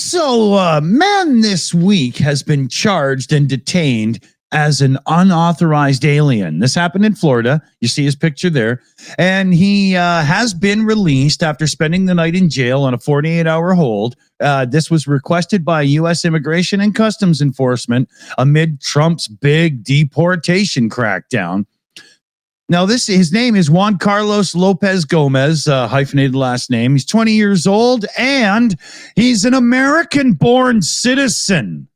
So, man this week has been charged and detained as an unauthorized alien. This happened in Florida. You see his picture there. And he has been released after spending the night in jail on a 48-hour hold. This was requested by U.S. Immigration and Customs Enforcement amid Trump's big deportation crackdown. Now, his name is Juan Carlos Lopez Gomez, hyphenated last name. He's 20 years old, and he's an American-born citizen.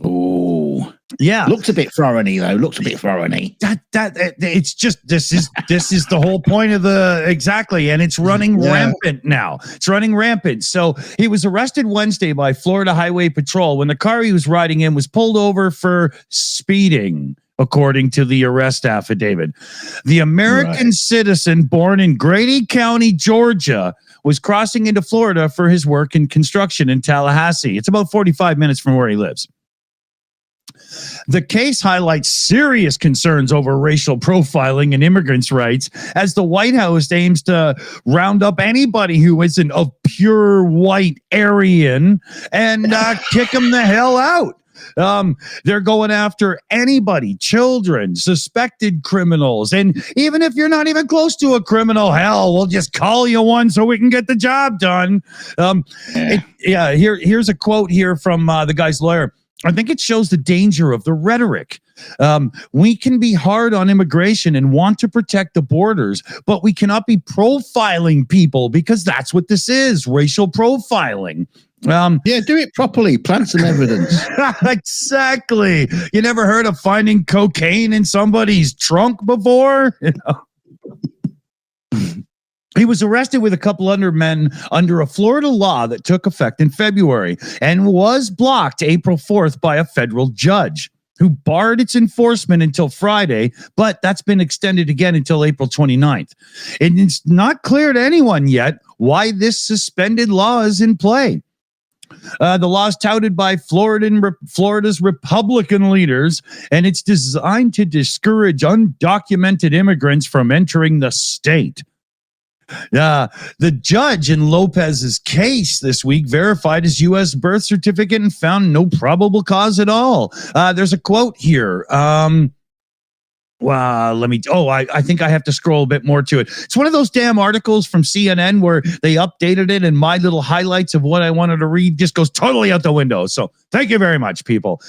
Oh, yeah. Looks a bit foreign-y, though. Looks a bit foreign-y. It's just, this is the whole point of exactly, and it's running rampant now. It's running rampant. So he was arrested Wednesday by Florida Highway Patrol when the car he was riding in was pulled over for speeding, according to the arrest affidavit. The American citizen born in Grady County, Georgia, was crossing into Florida for his work in construction in Tallahassee. It's about 45 minutes from where he lives. The case highlights serious concerns over racial profiling and immigrants' rights as the White House aims to round up anybody who isn't of pure white Aryan and kick them the hell out. They're going after anybody, children, suspected criminals. And even if you're not even close to a criminal, hell, we'll just call you one so we can get the job done. Here's a quote here from the guy's lawyer. I think it shows the danger of the rhetoric. We can be hard on immigration and want to protect the borders, but we cannot be profiling people because that's what this is, racial profiling. Do it properly. Plant some evidence. Exactly. You never heard of finding cocaine in somebody's trunk before? You know? He was arrested with a couple other men under a Florida law that took effect in February and was blocked April 4th by a federal judge who barred its enforcement until Friday, but that's been extended again until April 29th. It's not clear to anyone yet why this suspended law is in play. The law is touted by Florida's Republican leaders, and it's designed to discourage undocumented immigrants from entering the state. The judge in Lopez's case this week verified his U.S. birth certificate and found no probable cause at all. There's a quote here. I think I have to scroll a bit more to it. It's one of those damn articles from CNN where they updated it and my little highlights of what I wanted to read just goes totally out the window. So thank you very much, people.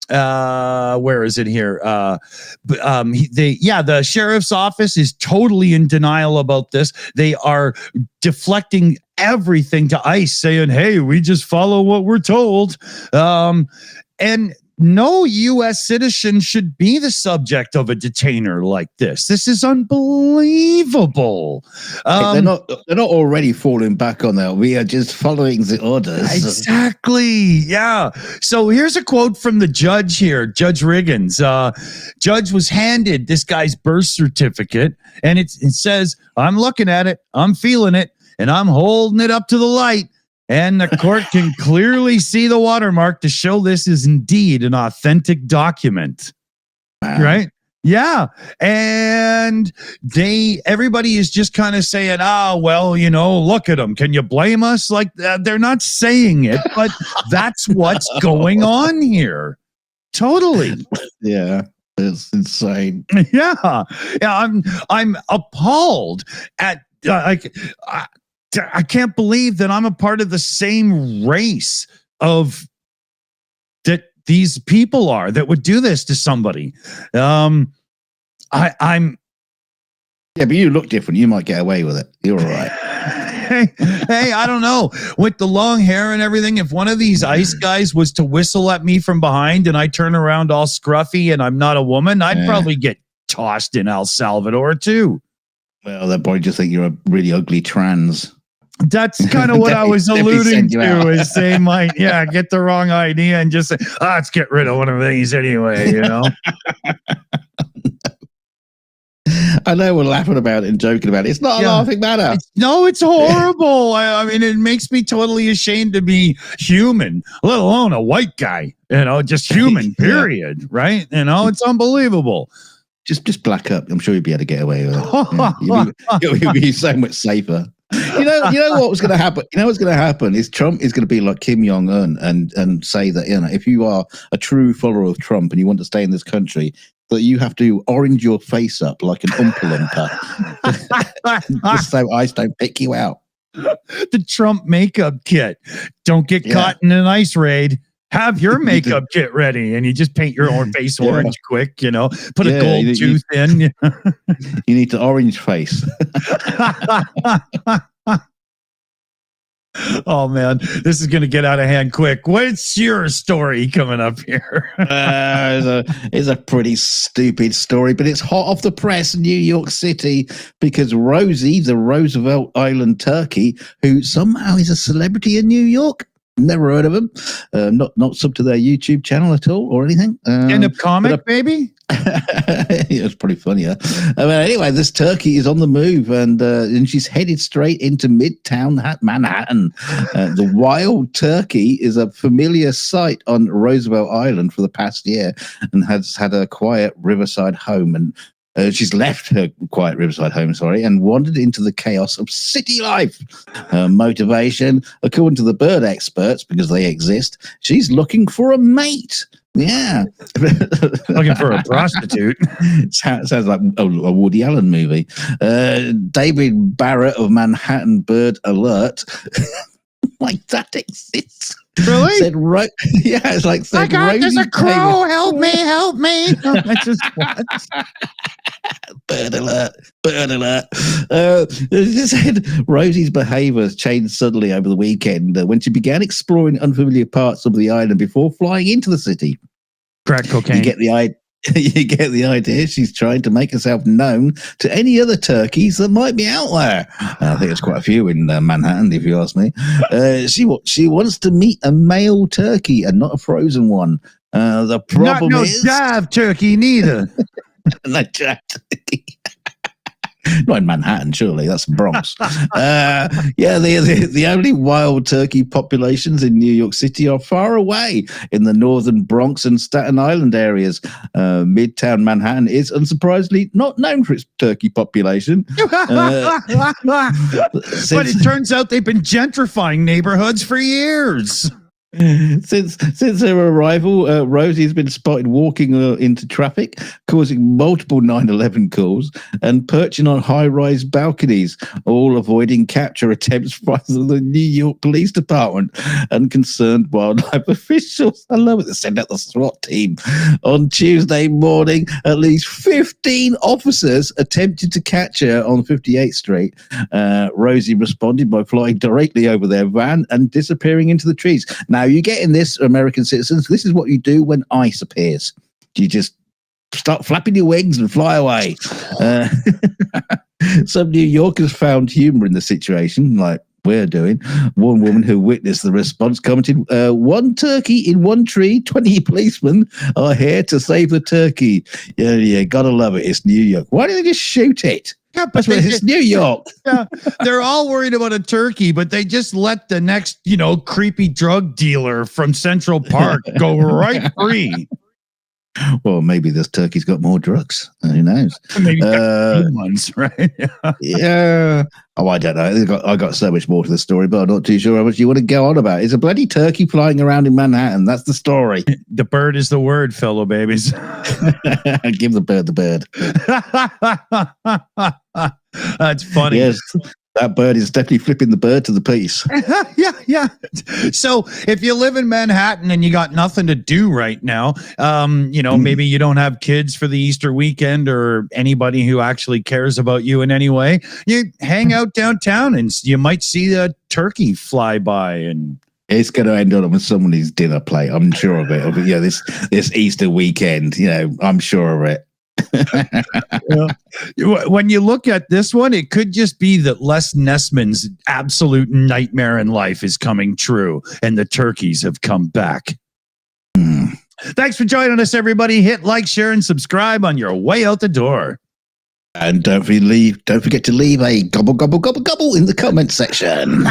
Where is it here? The sheriff's office is totally in denial about this. They are deflecting everything to ICE, saying, hey, we just follow what we're told. And no U.S. citizen should be the subject of a detainer like this. This is unbelievable. They're not already falling back on that. We are just following the orders. Exactly. Yeah. So here's a quote from the judge here, Judge Riggins. Judge was handed this guy's birth certificate, and it says, I'm looking at it, I'm feeling it, and I'm holding it up to the light. And the court can clearly see the watermark to show this is indeed an authentic document. Wow. Right? Yeah. And everybody is just kind of saying, look at them. Can you blame us? Like, they're not saying it, but that's what's going on here. Totally. Yeah. It's insane. Yeah. I'm appalled at I can't believe that I'm a part of the same race of that these people are that would do this to somebody. I'm. Yeah, but you look different. You might get away with it. You're all right. Hey, I don't know. With the long hair and everything, if one of these ICE guys was to whistle at me from behind and I turn around all scruffy and I'm not a woman, I'd probably get tossed in El Salvador too. Well, they'll probably just think you're a really ugly trans. That's kind of what I was alluding to, is they might, get the wrong idea and just say, let's get rid of one of these anyway, you know? I know we're laughing about it and joking about it. It's not a laughing matter. It's horrible. I mean, it makes me totally ashamed to be human, let alone a white guy, just human, period, right? It's unbelievable. Just black up. I'm sure you'd be able to get away with it. You'll be so much safer. You know what was going to happen. You know what's going to happen is Trump is going to be like Kim Jong Un and say that, you know, if you are a true follower of Trump and you want to stay in this country, that you have to orange your face up like an Oompa Loompa, just so ICE don't pick you out. The Trump makeup kit. Don't get caught in an ICE raid. Have your makeup kit ready, and you just paint your own face orange quick, you know, put a gold tooth in. You need to orange face. Oh man, this is going to get out of hand quick. What's your story coming up here? It's a pretty stupid story, but it's hot off the press in New York City because Rosie, the Roosevelt Island turkey, who somehow is a celebrity in New York. Never heard of him. Not sub to their YouTube channel at all or anything. End up comic, maybe? It's pretty funny, huh? Anyway, this turkey is on the move and she's headed straight into Midtown Manhattan. The wild turkey is a familiar sight on Roosevelt Island for the past year and has had a quiet riverside home. And she's left her quiet riverside home, and wandered into the chaos of city life. Her motivation, according to the bird experts, because they exist, she's looking for a mate. Yeah. Looking for a prostitute. Sounds like a Woody Allen movie. David Barrett of Manhattan Bird Alert. Like that exists. Really? Said, it's like said, there's a crow. Help me! I just what? Bird alert! She said Rosie's behaviour changed suddenly over the weekend when she began exploring unfamiliar parts of the island before flying into the city. Crack cocaine. You get the idea. She's trying to make herself known to any other turkeys that might be out there. I think there's quite a few in Manhattan, if you ask me. She wants to meet a male turkey and not a frozen one. The problem is jive turkey neither. No jive turkey. Not in Manhattan, surely. That's Bronx. The only wild turkey populations in New York City are far away in the northern Bronx and Staten Island areas. Midtown Manhattan is, unsurprisingly, not known for its turkey population. But it turns out they've been gentrifying neighborhoods for years. Since her arrival, Rosie's been spotted walking into traffic, causing multiple 911 calls and perching on high-rise balconies, all avoiding capture attempts by the New York Police Department and concerned wildlife officials. I love it. They send out the SWAT team. On Tuesday morning, at least 15 officers attempted to catch her on 58th Street. Rosie responded by flying directly over their van and disappearing into the trees. Now, you get in this, American citizens, this is what you do when ICE appears. You just start flapping your wings and fly away. Some New Yorkers found humor in the situation, like we're doing. One woman who witnessed the response commented, one turkey in one tree, 20 policemen are here to save the turkey. Yeah, gotta love it. It's New York. Why don't they just shoot it? Yeah, but it's New York. Yeah, they're all worried about a turkey, but they just let the next, creepy drug dealer from Central Park go right free. Well, maybe this turkey's got more drugs. Who knows? Maybe good ones, right? Yeah. Oh, I don't know. I got so much more to the story, but I'm not too sure how much you want to go on about. It's a bloody turkey flying around in Manhattan. That's the story. The bird is the word, fellow babies. Give the bird the bird. That's funny. Yes. That bird is definitely flipping the bird to the piece. Yeah. So if you live in Manhattan and you got nothing to do right now, maybe you don't have kids for the Easter weekend or anybody who actually cares about you in any way, you hang out downtown and you might see a turkey fly by and it's going to end up on somebody's dinner plate. I'm sure of it. Yeah, this Easter weekend, I'm sure of it. When you look at this one, it could just be that Les Nessman's absolute nightmare in life is coming true and the turkeys have come back. Thanks for joining us, everybody. Hit like, share, and subscribe on your way out the door. And don't forget to leave a gobble, gobble, gobble, gobble in the comment section.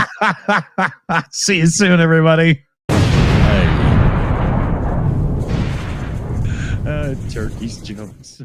See you soon, everybody. Turkeys jokes.